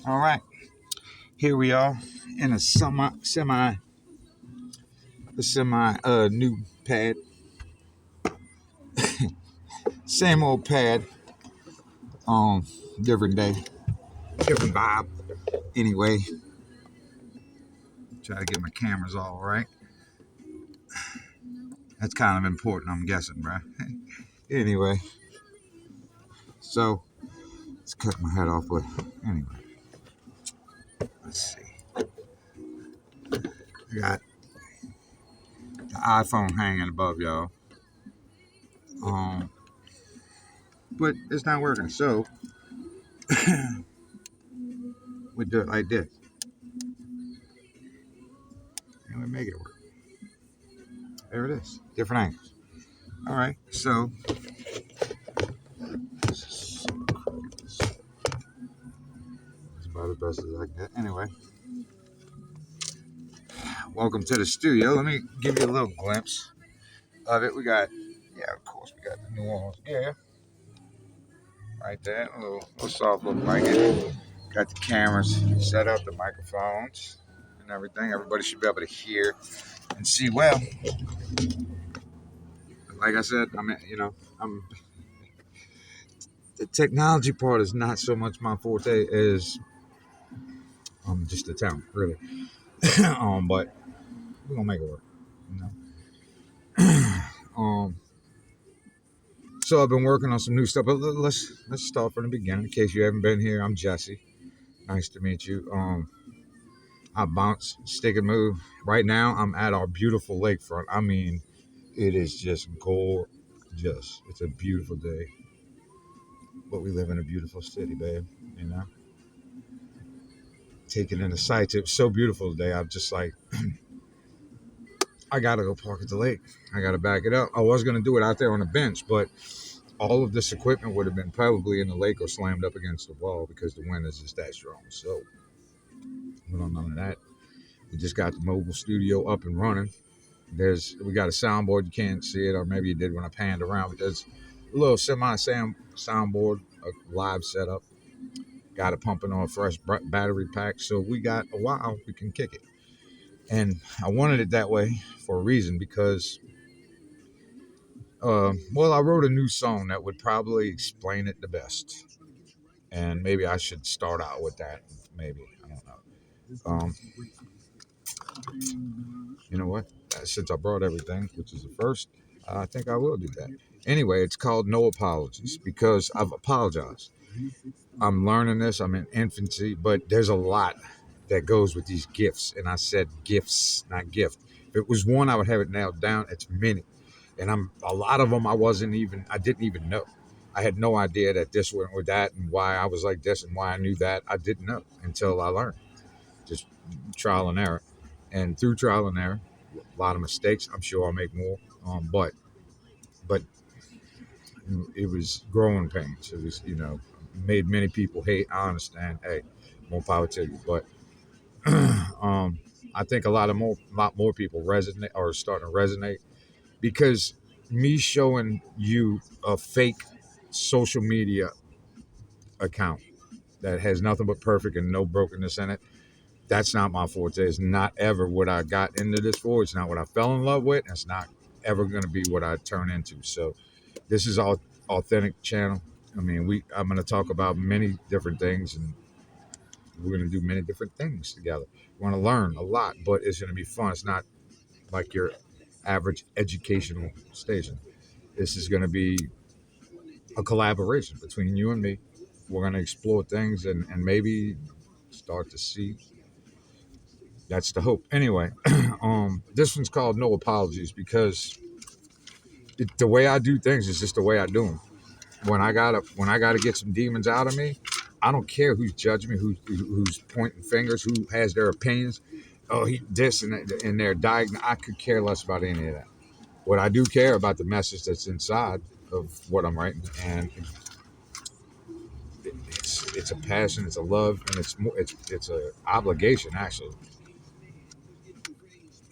All right, here we are in a semi new pad, same old pad, um, different day, different vibe. Anyway, try to get my cameras all right. That's kind of important, I'm guessing, bro. Anyway, so let's cut my head off, but anyway, let's see. I got the iPhone hanging above y'all, um, but it's not working. So we do it like this, and we make it work. There it is, different angles. All right, so it's about as best as I can get. Anyway, welcome to the studio. Let me give you a little glimpse of it. We got, yeah, of course, we got the New Orleans gear right there. A little soft look like it. Got the cameras set up, the microphones, and everything. Everybody should be able to hear and see well. Like I said, I'm the technology part is not so much my forte as just the talent, really. But we're gonna make it work, you know. So I've been working on some new stuff, but let's start from the beginning. In case you haven't been here, I'm Jesse. Nice to meet you. I bounce, stick and move. Right now, I'm at our beautiful lakefront. I mean, it is just gorgeous. It's a beautiful day, but we live in a beautiful city, babe. You know, taking in the sights. It was so beautiful today. I'm just like, I gotta go park at the lake. I gotta back it up. I was gonna do it out there on the bench, but all of this equipment would have been probably in the lake or slammed up against the wall because the wind is just that strong. So we don't know none of that. We just got the mobile studio up and running. We got a soundboard. You can't see it, or maybe you did when I panned around. But there's a little soundboard, a live setup. Got it pumping on a fresh battery pack. So we got a while. We can kick it. And I wanted it that way for a reason because, well, I wrote a new song that would probably explain it the best. And maybe I should start out with that. Maybe. I don't know. You know what? Since I brought everything, which is the first, I think I will do that. Anyway, it's called No Apologies because I've apologized. I'm learning this. I'm in infancy, but there's a lot that goes with these gifts. And I said gifts, not gift. If it was one, I would have it nailed down. It's many. And a lot of them I didn't even know. I had no idea that this went with that and why I was like this and why I knew that. I didn't know until I learned. Just trial and error. And through trial and error, a lot of mistakes. I'm sure I'll make more. But it was growing pains. It was, made many people hate. I understand. Hey, more power to you. But I think a lot more people resonate or starting to resonate because me showing you a fake social media account that has nothing but perfect and no brokenness in it. That's not my forte. It's not ever what I got into this for. It's not what I fell in love with. It's not ever going to be what I turn into. So this is all authentic channel. I mean, I'm going to talk about many different things, and we're going to do many different things together. We're going to learn a lot, but it's going to be fun. It's not like your average educational station. This is going to be a collaboration between you and me. We're going to explore things and maybe start to see. That's the hope. Anyway, this one's called No Apologies because the way I do things is just the way I do them. When I gotta get some demons out of me, I don't care who's judging me, who's pointing fingers, who has their opinions. Oh, he this and they're diagnosed. I could care less about any of that. What I do care about the message that's inside of what I'm writing, and it's a passion, it's a love, and it's a obligation. Actually,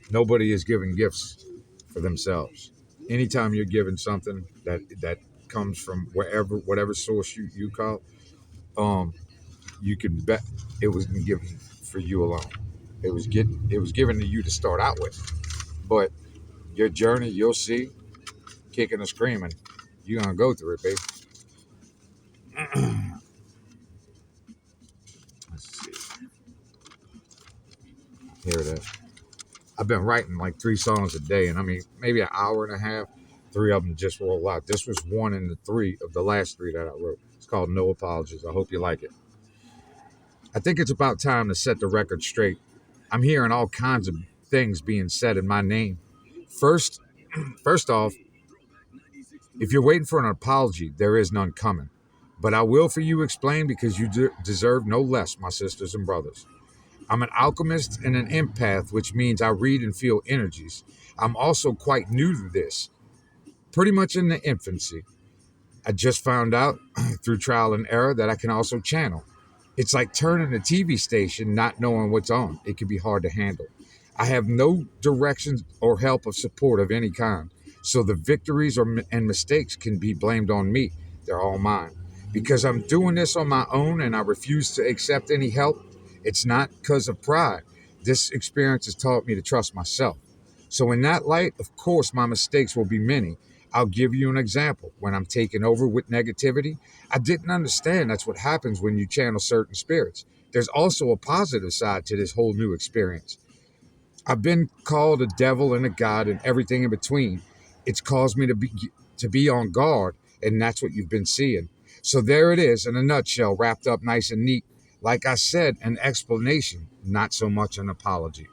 nobody is giving gifts for themselves. Anytime you're given something that comes from whatever source you call, um, you can bet it wasn't given for you alone. It was given to you to start out with. But your journey, you'll see, kicking and screaming, you're gonna go through it, baby. Let's see. Here it is. I've been writing like 3 songs a day, and I mean maybe an hour and a half. 3 of them just roll out. This was one in the three of the last 3 that I wrote. It's called No Apologies. I hope you like it. I think it's about time to set the record straight. I'm hearing all kinds of things being said in my name. First, first off, if you're waiting for an apology, there is none coming. But I will for you explain because you deserve no less, my sisters and brothers. I'm an alchemist and an empath, which means I read and feel energies. I'm also quite new to this, pretty much in the infancy. I just found out through trial and error that I can also channel. It's like turning a TV station, not knowing what's on. It can be hard to handle. I have no directions or help of support of any kind. So the victories and mistakes can be blamed on me. They're all mine. Because I'm doing this on my own and I refuse to accept any help, it's not because of pride. This experience has taught me to trust myself. So in that light, of course, my mistakes will be many. I'll give you an example. When I'm taken over with negativity, I didn't understand that's what happens when you channel certain spirits. There's also a positive side to this whole new experience. I've been called a devil and a god and everything in between. It's caused me to be on guard, and that's what you've been seeing. So there it is in a nutshell, wrapped up nice and neat. Like I said, an explanation, not so much an apology.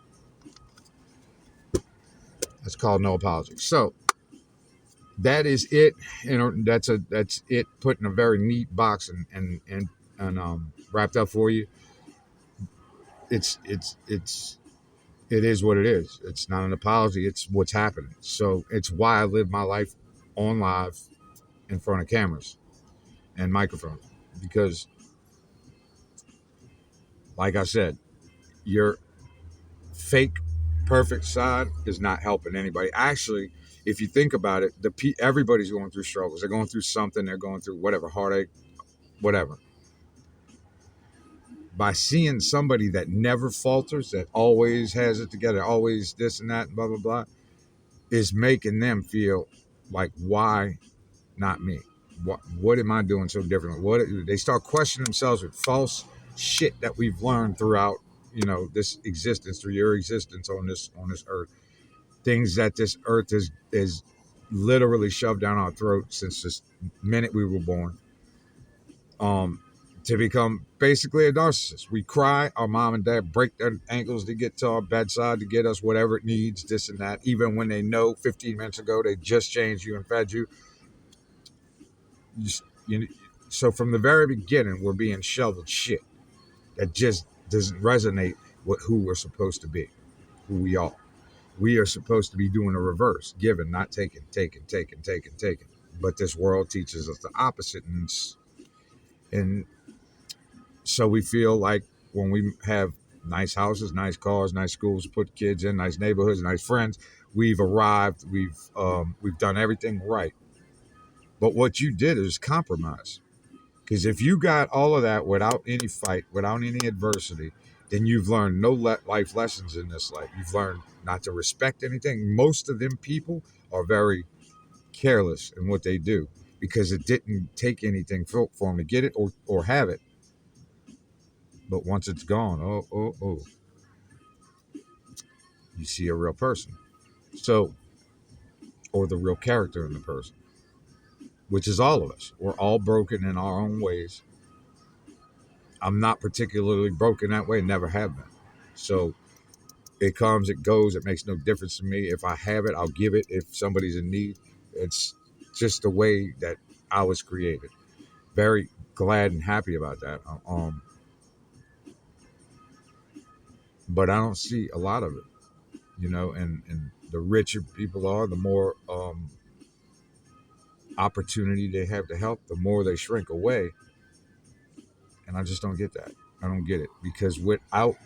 That's called No Apology. So that is it. You know, that's it put in a very neat box and wrapped up for you. It is what it is. It's not an apology. It's what's happening. So it's why I live my life on live in front of cameras and microphones because, like I said, your fake perfect side is not helping anybody. Actually, if you think about it, everybody's going through struggles. They're going through something. They're going through whatever heartache, whatever. By seeing somebody that never falters, that always has it together, always this and that, and blah blah blah, is making them feel like, why not me? What am I doing so different? What they start questioning themselves with false shit that we've learned throughout, this existence, through your existence on this earth. Things that this earth is literally shoved down our throat since this minute we were born. To become basically a narcissist. We cry, our mom and dad break their ankles to get to our bedside to get us whatever it needs, this and that, even when they know 15 minutes ago they just changed you and fed you. You so from the very beginning, we're being shoveled shit that just doesn't resonate with who we're supposed to be, who we are. We are supposed to be doing the reverse, giving, not taking, taking, taking, taking, taking. But this world teaches us the opposite, and so we feel like when we have nice houses, nice cars, nice schools, put kids in, nice neighborhoods, nice friends, we've arrived, we've done everything right. But what you did is compromise. Because if you got all of that without any fight, without any adversity, then you've learned no life lessons in this life. You've learned not to respect anything. Most of them people are very careless in what they do because it didn't take anything for them to get it or have it. But once it's gone, you see a real person. So, or the real character in the person, which is all of us. We're all broken in our own ways. I'm not particularly broken that way, never have been. So it comes, it goes, it makes no difference to me. If I have it, I'll give it. If somebody's in need, it's just the way that I was created. Very glad and happy about that. But I don't see a lot of it, and the richer people are, the more opportunity they have to help, the more they shrink away. And I just don't get that. I don't get it because without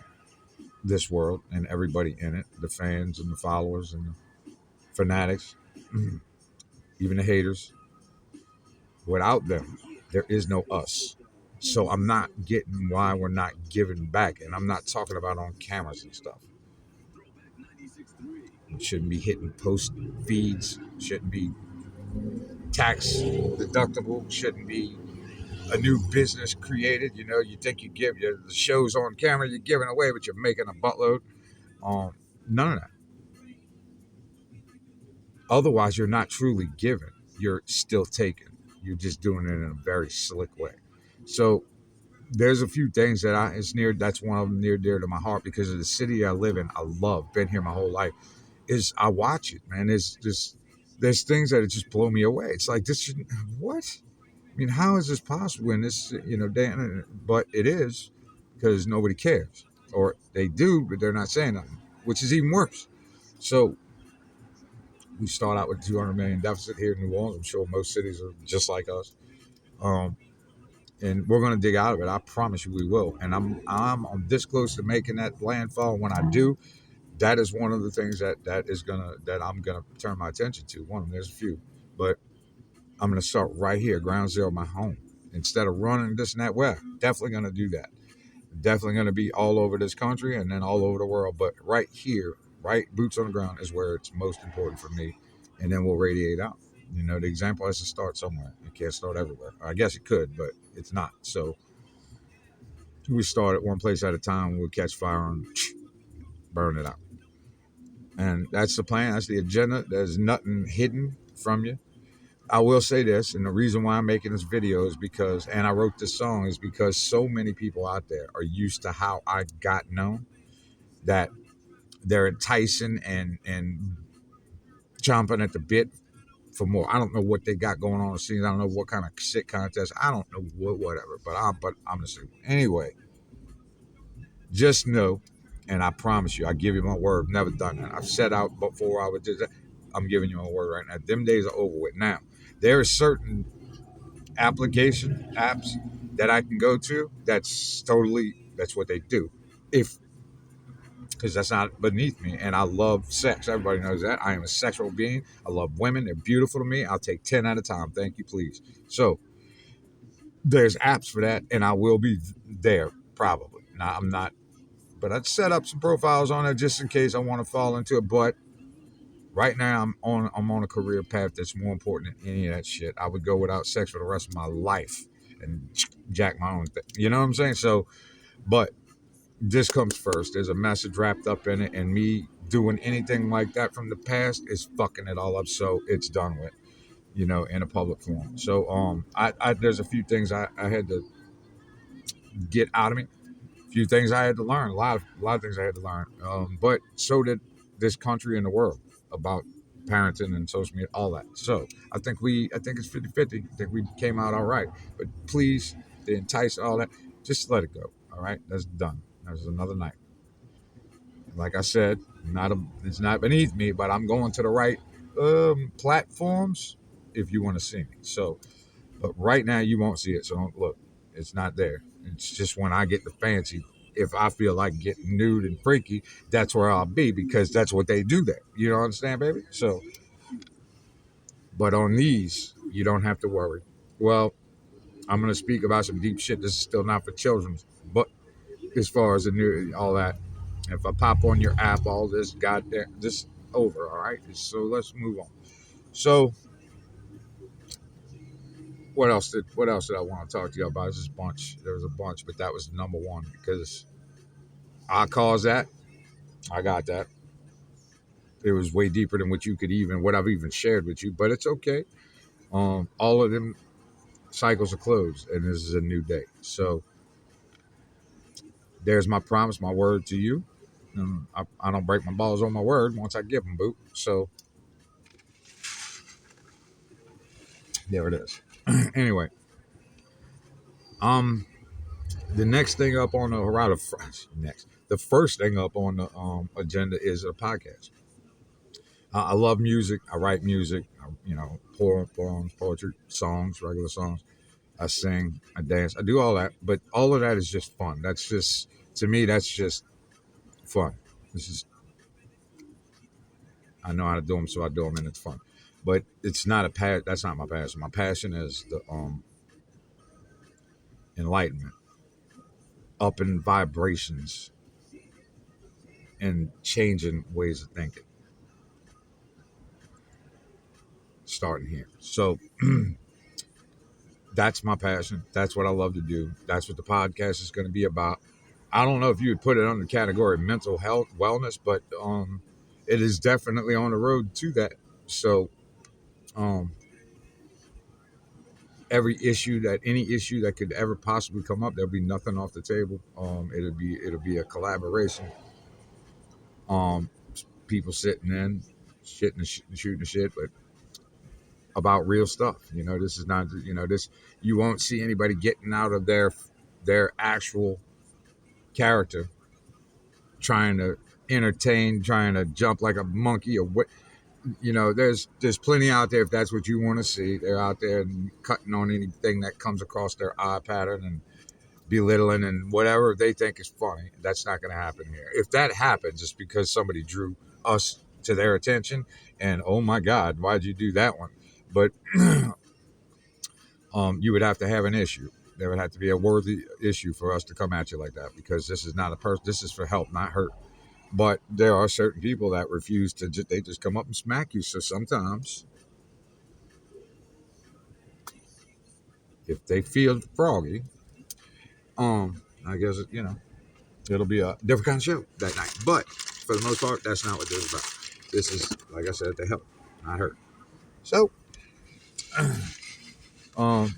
this world and everybody in it, the fans and the followers and the fanatics, even the haters, without them, there is no us. So I'm not getting why we're not giving back. And I'm not talking about on cameras and stuff. It shouldn't be hitting post feeds, shouldn't be tax deductible, shouldn't be a new business created. You know, you think you give your the shows on camera, you're giving away, but you're making a buttload. Um, None of that. Otherwise, you're not truly giving. You're still taking. You're just doing it in a very slick way. So there's a few things that that's one of them near dear to my heart because of the city I live in. I love, been here my whole life. Is I watch it, man. There's things that just blow me away. It's like this shouldn't, what? I mean, how is this possible in this, day? But it is because nobody cares, or they do, but they're not saying nothing, which is even worse. So we start out with 200 million deficit here in New Orleans. I'm sure most cities are just like us, um, and we're going to dig out of it. I promise you, we will. And I'm this close to making that landfall. And when I do, that is one of the things that I'm gonna turn my attention to. One of them, there's a few, but I'm gonna start right here, ground zero, my home. Instead of running this and that, well, definitely gonna do that. Definitely gonna be all over this country and then all over the world. But right here, right boots on the ground is where it's most important for me, and then we'll radiate out. The example has to start somewhere. It can't start everywhere. I guess it could, but it's not. So we start at one place at a time. We'll catch fire and burn it out. And that's the plan. That's the agenda. There's nothing hidden from you. I will say this, and the reason why I'm making this video is because, and I wrote this song, is because so many people out there are used to how I got known that they're enticing and chomping at the bit for more. I don't know what they got going on the scenes. I don't know what kind of shit contest. I don't know whatever. But I'm gonna say anyway. Just know, and I promise you, I give you my word. I've never done that. I've set out before I would do that. I'm giving you my word right now. Them days are over with. Now, there are certain application apps that I can go to. That's what they do. If Because that's not beneath me, and I love sex. Everybody knows that. I am a sexual being. I love women. They're beautiful to me. I'll take 10 at a time. Thank you, please. So there's apps for that, and I will be there probably. Now I'm not. But I'd set up some profiles on it just in case I want to fall into it. But right now I'm on a career path that's more important than any of that shit. I would go without sex for the rest of my life and jack my own thing. You know what I'm saying? So, but this comes first. There's a message wrapped up in it, and me doing anything like that from the past is fucking it all up. So it's done with, in a public forum. So I there's a few things I had to get out of me. Few things I had to learn, a lot of things I had to learn. But so did this country and the world about parenting and social media, all that. So I think it's 50-50. I think we came out all right. But please, the entice, all that, just let it go. All right, that's done. That's another night. Like I said, it's not beneath me, but I'm going to the right platforms if you want to see me. So, but right now you won't see it. So don't look. It's not there. It's just when I get the fancy. If I feel like getting nude and freaky, that's where I'll be because that's what they do there. You don't understand, baby? So, but on these, you don't have to worry. Well, I'm going to speak about some deep shit. This is still not for children, but as far as the new, all that, if I pop on your app, all this goddamn, this over, all right? So let's move on. So, what else did I want to talk to you about? There's a bunch. There was a bunch, but that was the number one because I caused that. I got that. It was way deeper than what I've even shared with you, but it's okay. All of them cycles are closed, and this is a new day. So there's my promise, my word to you. I don't break my balls on my word once I give them, boo. So there it is. Anyway, um, the next thing up on the horizon, the first thing up on the agenda is a podcast. I love music. I write music. Poems, poetry, songs, regular songs. I sing. I dance. I do all that. But all of that is just fun. That's just to me. That's just fun. This is I know how to do them, so I do them, and it's fun. But it's not a That's not my passion. My passion is enlightenment, up in vibrations, and changing ways of thinking, starting here. So that's my passion. That's what I love to do. That's what the podcast is going to be about. I don't know if you would put it under the category of mental health, wellness, but it is definitely on the road to that. So um, any issue that could ever possibly come up, there'll be nothing off the table. It'll be a collaboration. Um, People sitting in, shooting the shit, but about real stuff. This is not. This you won't see anybody getting out of their actual character, trying to entertain, trying to jump like a monkey or what. There's plenty out there if that's what you want to see. They're out there and cutting on anything that comes across their eye pattern and belittling and whatever they think is funny. That's not going to happen here. If that happens, it's because somebody drew us to their attention, and oh my God, why'd you do that one? But you would have to have an issue. There would have to be a worthy issue for us to come at you like that, because this is not a person. This is for help, not hurt. But there are certain people that refuse to. They just come up and smack you. So sometimes, if they feel froggy, I guess it'll be a different kind of show that night. But for the most part, that's not what this is about. This is, like I said, to help, not hurt. So, I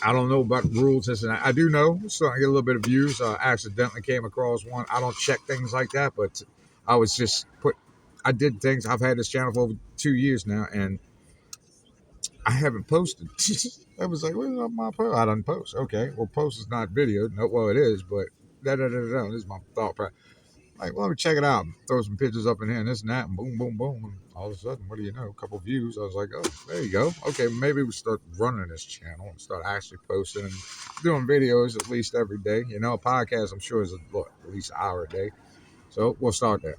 don't know about rules. This and that. I do know, so I get a little bit of views. I accidentally came across one. I don't check things like that, but I did things. I've had this channel for over 2 years now, and I haven't posted. I was like, where's my post? I don't post. Okay, well, post is not video. No, well, it is, but This is my thought process. Like, well, let me check it out. Throw some pictures up in here and this and that, and boom, boom, boom. And all of a sudden, what do you know? A couple views. I was like, oh, there you go. Okay, maybe we start running this channel and start actually posting and doing videos at least every day. A podcast, I'm sure, is at least an hour a day. So we'll start there.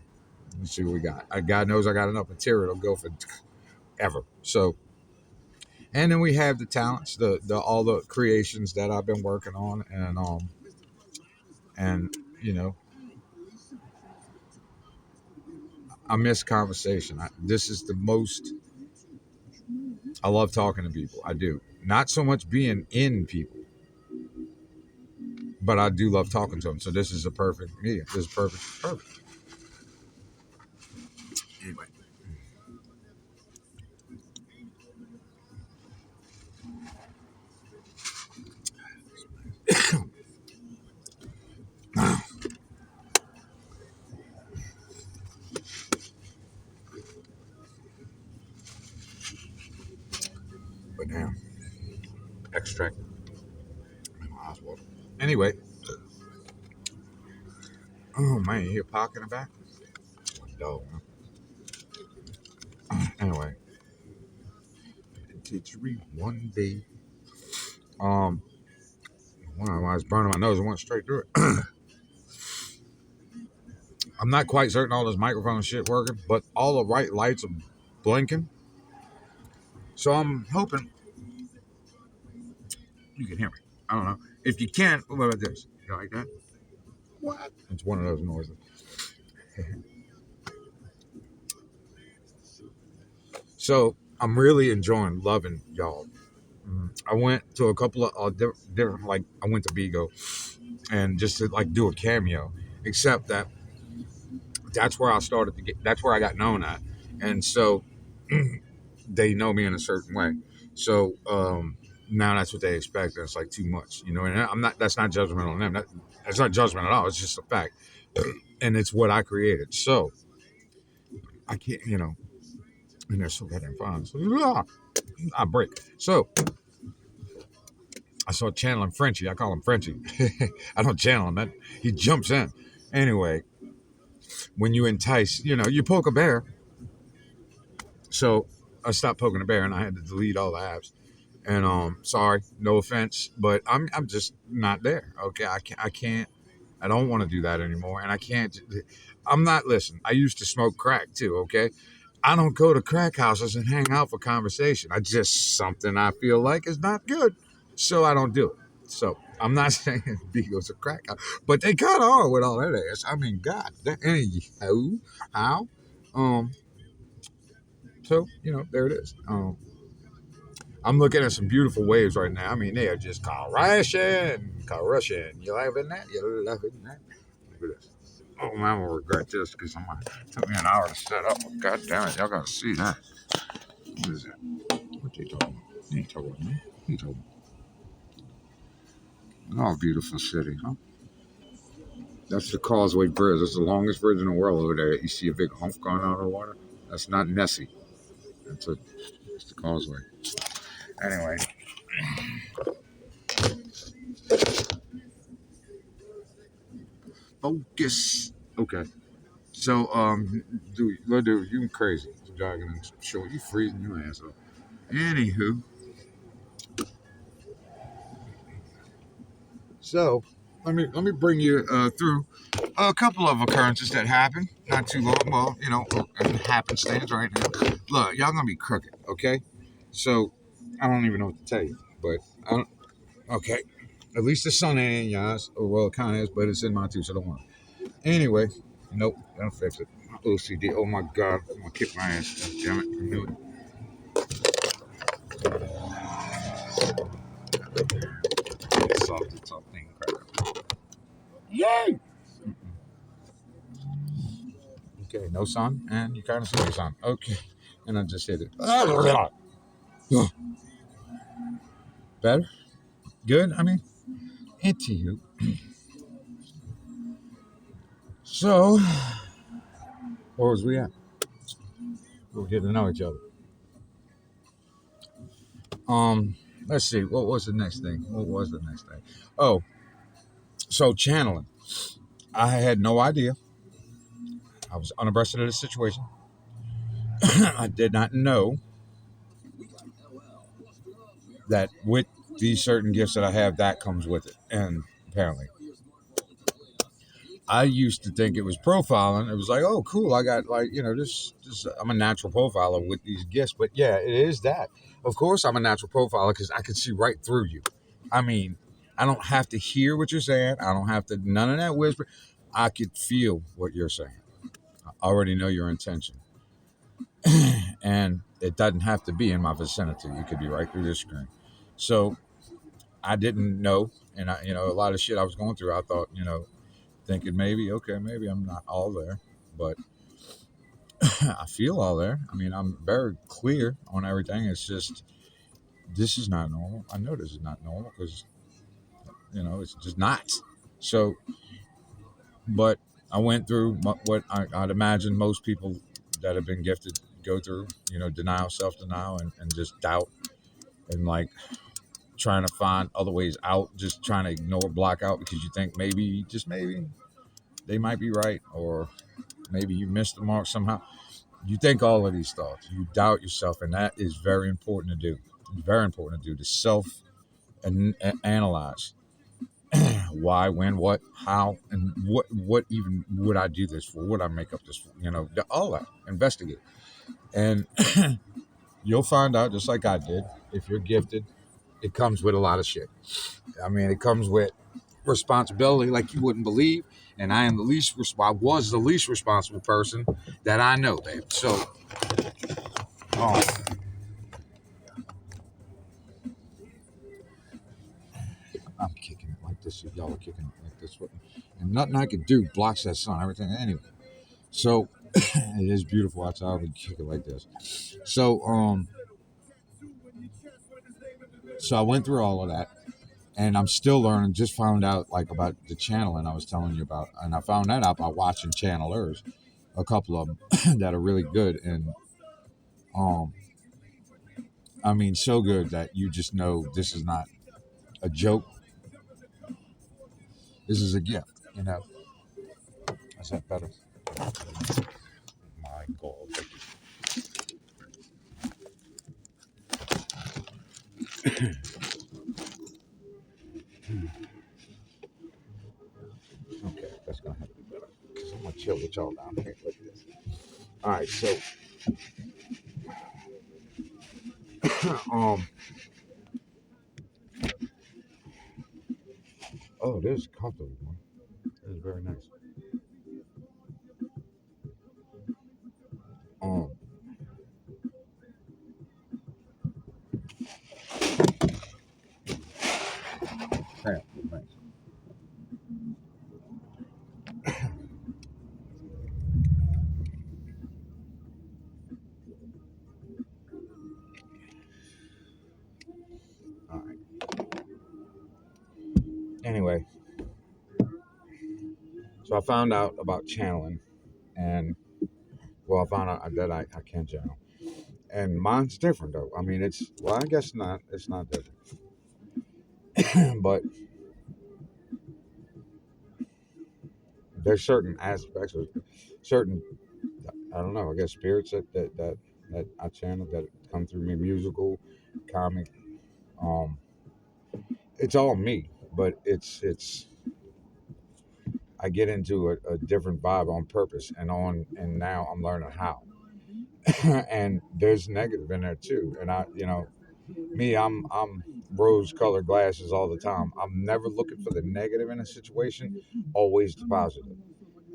Let's see what we got. God knows I got enough material to go for ever. So, and then we have the talents, the all the creations that I've been working on, and I miss conversation. This is the most. I love talking to people. I do. Not so much being in people, but I do love talking to them. So this is a perfect medium. This is perfect. Anyway. But now, extract. Anyway. Oh man, you hear Pac in the back? No. Anyway. Teach me one day. When I was burning my nose, I went straight through it. I'm not quite certain all this microphone shit working, but all the right lights are blinking. So I'm hoping you can hear me. I don't know. If you can't, what about this? You like that? What? It's one of those noises. So I'm really loving y'all. I went to a couple of different, like I went to Bigo and just to like do a cameo, except that that's where I started to get, that's where I got known at. And so they know me in a certain way. So now that's what they expect. And it's like too much, and that's not judgment on them. That's not judgment at all. It's just a fact. And it's what I created. So I can't, and they're so goddamn fine. So, I break. So I saw channeling Frenchie. I call him Frenchie. I don't channel him. He jumps in. Anyway, when you entice, you poke a bear. So I stopped poking a bear and I had to delete all the apps. And sorry, no offense, but I'm just not there. Okay, I can't. I don't want to do that anymore, and I can't. I'm not. Listen, I used to smoke crack too. Okay, I don't go to crack houses and hang out for conversation. I just something I feel like is not good, so I don't do it. So I'm not saying Beagles are crack, but they kind of are with all that ass. I mean, God, anyhow, how? Um, so there it is. I'm looking at some beautiful waves right now. I mean, they are just crushing. You loving that? You loving that? Look at this. Oh man, I'm gonna regret this because it took me an hour to set up. God damn it, y'all gotta see that. What is that? What they talking about? They ain't talking about me. He talking about. Oh, beautiful city, huh? That's the Causeway Bridge. That's the longest bridge in the world over there. You see a big hump going out of the water? That's not Nessie. It's the Causeway. Anyway, focus. Okay. So, dude, little dude, you crazy. Jogging and short. You freezing your ass off. Anywho, so let me bring you through a couple of occurrences that happened not too long. Well, happenstance right now. Look, y'all gonna be crooked, okay? So I don't even know what to tell you, but I don't. Okay, at least the sun ain't in your eyes. Or well, it kind of is, but it's in mine too, so don't worry. Anyway, nope, that'll fix it. OCD. Oh my God, I'm gonna kick my ass. Damn it, I knew it. It's soft, it's soft thing. Yay! Okay, no sun, and you kind of see the sun. Okay, and I just hit it. Better? Good? I mean, into you. So, where was we at? We're getting to know each other. Um, let's see. What was the next thing? What was the next thing? Oh, so channeling. I had no idea. I was unabreast of the situation. I did not know that with these certain gifts that I have, that comes with it. And apparently, I used to think it was profiling. It was like, oh, cool. I got this. I'm a natural profiler with these gifts. But yeah, it is that. Of course, I'm a natural profiler because I can see right through you. I mean, I don't have to hear what you're saying. I don't have to none of that whisper. I could feel what you're saying. I already know your intention, and it doesn't have to be in my vicinity. You could be right through this screen. So I didn't know, and a lot of shit I was going through. I thought, thinking maybe, okay, maybe I'm not all there, but I feel all there. I mean, I'm very clear on everything. It's just this is not normal. I know this is not normal because it's just not. So, but I went through what I'd imagine most people that have been gifted go through. Denial, self denial, and just doubt, and like trying to find other ways out. Just trying to ignore, block out because you think maybe, just maybe, they might be right, or maybe you missed the mark somehow. You think all of these thoughts. You doubt yourself, and that is very important to do. Very important to do, to self and analyze why, when, what, how, and what even would I do this for? Would I make up this for? All that. Investigate, and you'll find out, just like I did. If you're gifted, it comes with a lot of shit. I mean, it comes with responsibility like you wouldn't believe, and I was the least responsible person that I know, babe. So, um, I'm kicking it like this. Y'all are kicking it like this. And nothing I can do blocks that sun. Everything anyway. So it is beautiful outside. We kick it like this. So so I went through all of that, and I'm still learning. Just found out like about the channeling I was telling you about, and I found that out by watching channelers, a couple of them that are really good, and um, I mean so good that you just know this is not a joke. This is a gift. Is that better? My God. Okay, that's gonna have to be better. Cause I'm gonna chill with y'all down here like this. All right, so um, Oh, this is comfortable, man. This is very nice. Um, damn, nice. All right. Anyway, so I found out about channeling, and well, I found out that I can channel, and mine's different though. I mean, it's well, I guess not. It's not different, but there's certain aspects of certain. I don't know. I guess spirits that I channel that come through me, musical, comic. Um, it's all me, but it's I get into a different vibe on purpose, and now I'm learning how. And there's negative in there too. And me, I'm rose-colored glasses all the time. I'm never looking for the negative in a situation, always the positive.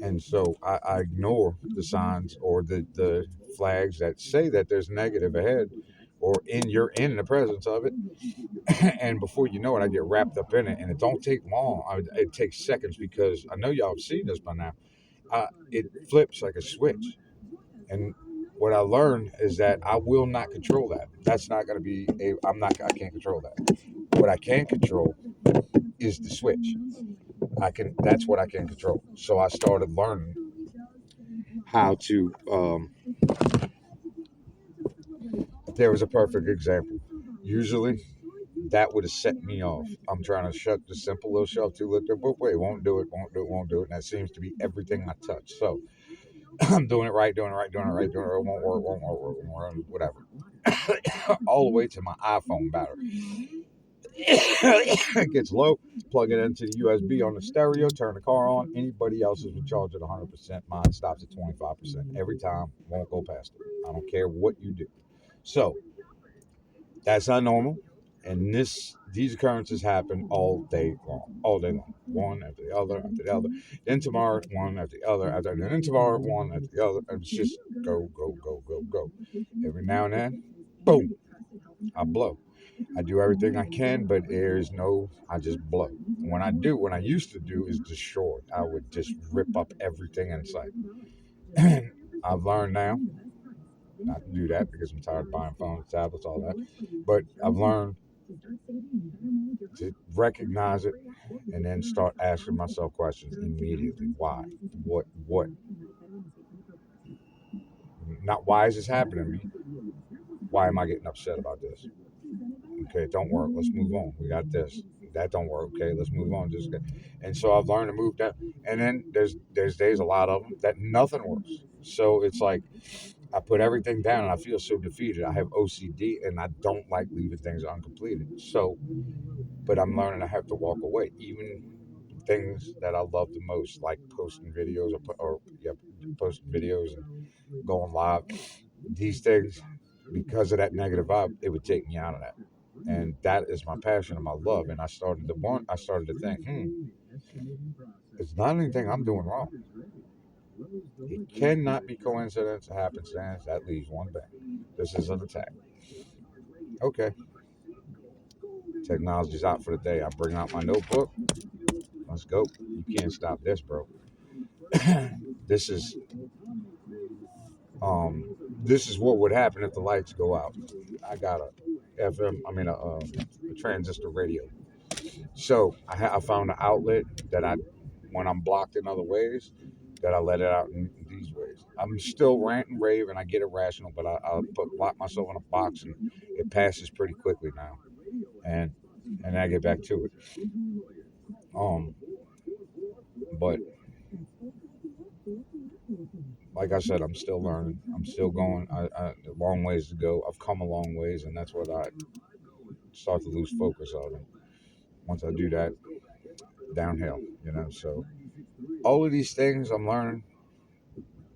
And so I ignore the signs or the flags that say that there's negative ahead, or you're in the presence of it. And before you know it, I get wrapped up in it, and it don't take long. It takes seconds because I know y'all have seen this by now. It flips like a switch, and what I learned is that I will not control that. That's not going to be a. I'm not. I can't control that. What I can control is the switch. I can. That's what I can control. So I started learning how to. There was a perfect example. Usually, that would have set me off. I'm trying to shut the simple little shelf to look up. Wait, won't do it. Won't do it. Won't do it. And that seems to be everything I touch. So I'm doing it right, doing it right, doing it right, doing it right. Won't work. Won't work. Won't work. Whatever. All the way to my iPhone battery. It gets low, plug it into the USB on the stereo, turn the car on. Anybody else's would charge at 100%. Mine stops at 25% every time. Won't go past it. I don't care what you do. So that's not normal. And these occurrences happen all day long, all day long. One after the other, after the other. Then tomorrow, one after the other, after then tomorrow, one after the other. And it's just go, go, go, go, go. Every now and then, boom, I blow. I do everything I can, but there's no, I just blow. What I used to do is destroy. I would just rip up everything in sight. I've learned now not to do that because I'm tired of buying phones, tablets, all that. But I've learned to recognize it and then start asking myself questions immediately. Why? What? Not why is this happening to me? Why am I getting upset about this? Okay, it don't work. Let's move on. We got this. That don't work. Okay, let's move on. And so I've learned to move that. And then there's days, a lot of them, that nothing works. So it's like I put everything down and I feel so defeated. I have OCD and I don't like leaving things uncompleted. So, but I'm learning I have to walk away, even things that I love the most, like posting videos or yeah, posting videos and going live. These things, because of that negative vibe, it would take me out of that. And that is my passion and my love. And I started to think, it's not anything I'm doing wrong. It cannot be coincidence, happenstance. That leaves one thing. This is an attack. Okay, technology's out for the day. I bring out my notebook. Let's go. You can't stop this, bro. this is this is what would happen if the lights go out. I got a a transistor radio. So I found an outlet that when I'm blocked in other ways, that I let it out in these ways. I'm still rant and rave and I get irrational, but I lock myself in a box and it passes pretty quickly now. And I get back to it. Um, but like I said, I'm still learning. I'm still going. Long ways to go. I've come a long ways, and that's what I start to lose focus of. And once I do that, downhill. So all of these things I'm learning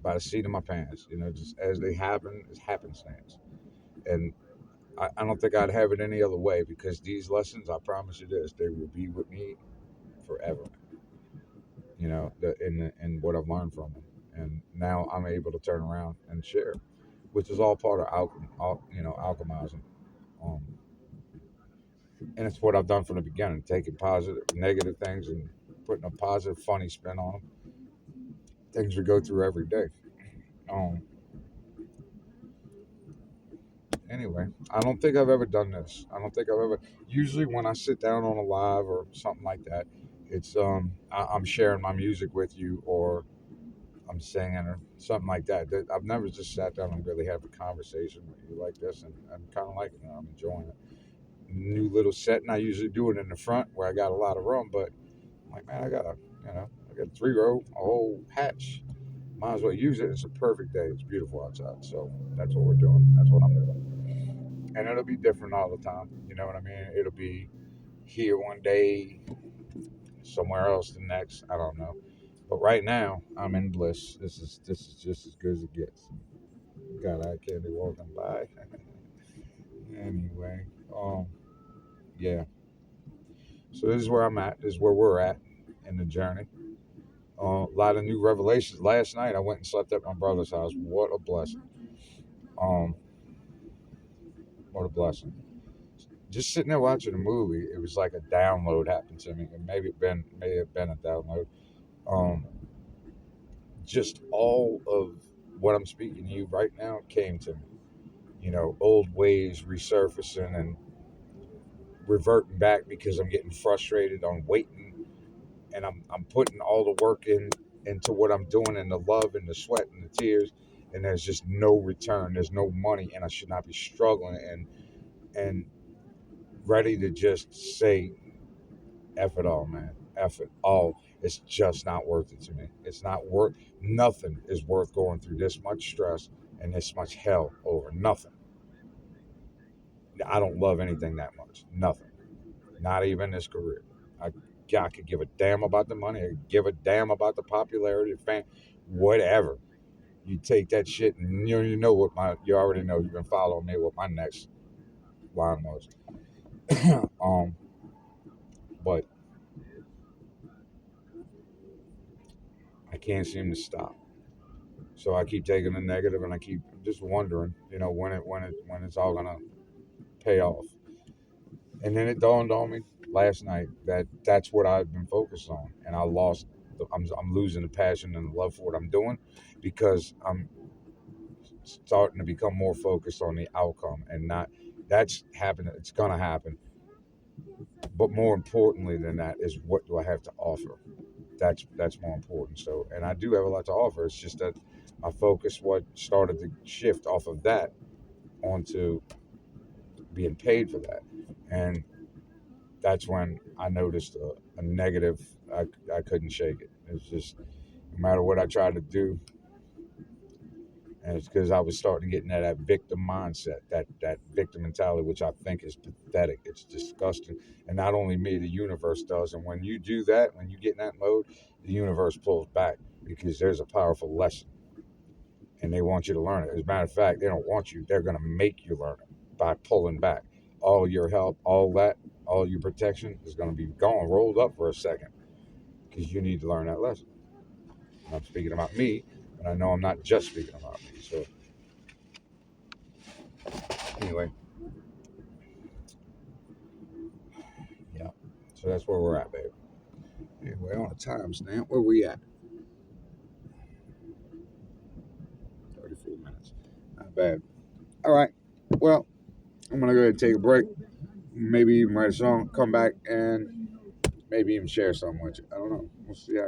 by the seat of my pants. Just as they happen, it's happenstance. And I don't think I'd have it any other way because these lessons, I promise you this, they will be with me forever. You know, in what I've learned from him, and now I'm able to turn around and share, which is all part of alchemizing. Um, and it's what I've done from the beginning, taking positive, negative things and putting a positive, funny spin on them. Things we go through every day. Um, anyway, I don't think I've ever done this. I don't think I've ever. Usually, when I sit down on a live or something like that, it's I'm sharing my music with you, or I'm singing or something like that. I've never just sat down and really have a conversation with you like this, and I'm kind of liking it. I'm enjoying it. New little setting. I usually do it in the front where I got a lot of room, but I'm like, man, I got a 3 row, a whole hatch. Might as well use it. It's a perfect day. It's beautiful outside, so that's what we're doing. That's what I'm doing, and it'll be different all the time. You know what I mean? It'll be here one day, somewhere else the next. I don't know. But right now, I'm in bliss. This is just as good as it gets. Got eye candy walking by. Anyway, yeah. So this is where I'm at. This is where we're at in the journey. A lot of new revelations. Last night, I went and slept at my brother's house. What a blessing. Um, what a blessing. Just sitting there watching a movie, it was like a download happened to me, and may have been a download. Um, just all of what I'm speaking to you right now came to me. You know, old ways resurfacing and reverting back because I'm getting frustrated on waiting, and I'm putting all the work into what I'm doing, and the love and the sweat and the tears, and there's just no return. There's no money, and I should not be struggling and ready to just say, F it all, man. F it all. It's just not worth it to me. It's not worth. Nothing is worth going through this much stress and this much hell over nothing. I don't love anything that much. Nothing. Not even this career. I, I could give a damn about the money. I could give a damn about the popularity, the fame, whatever. You take that shit, and you know what you already know. You've been following me what my next line was. um, but I can't seem to stop. So I keep taking the negative, and I keep just wondering, when it's all gonna pay off. And then it dawned on me last night that that's what I've been focused on, and I lost. I'm losing the passion and the love for what I'm doing because I'm starting to become more focused on the outcome and not. That's happening. It's gonna happen. But more importantly than that is what do I have to offer? That's more important. So, and I do have a lot to offer. It's just that my focus what started to shift off of that onto being paid for that, and that's when I noticed a negative. I couldn't shake it. It's just no matter what I tried to do, and it's because I was starting to get into that victim mindset, that victim mentality, which I think is pathetic. It's disgusting, and not only me, the universe does. And when you do that, when you get in that mode, the universe pulls back because there's a powerful lesson, and they want you to learn it. As a matter of fact, they don't want you; they're going to make you learn it by pulling back. All your help, all your protection is going to be gone, rolled up for a second, because you need to learn that lesson. And I'm speaking about me, and I know I'm not just speaking about me. So anyway, yeah. So that's where we're at, babe. Anyway, on a timestamp, where we at? 34 minutes. Not bad. All right. Well, I'm gonna go ahead and take a break. Maybe even write a song, come back, and maybe even share something with you. I don't know. We'll see how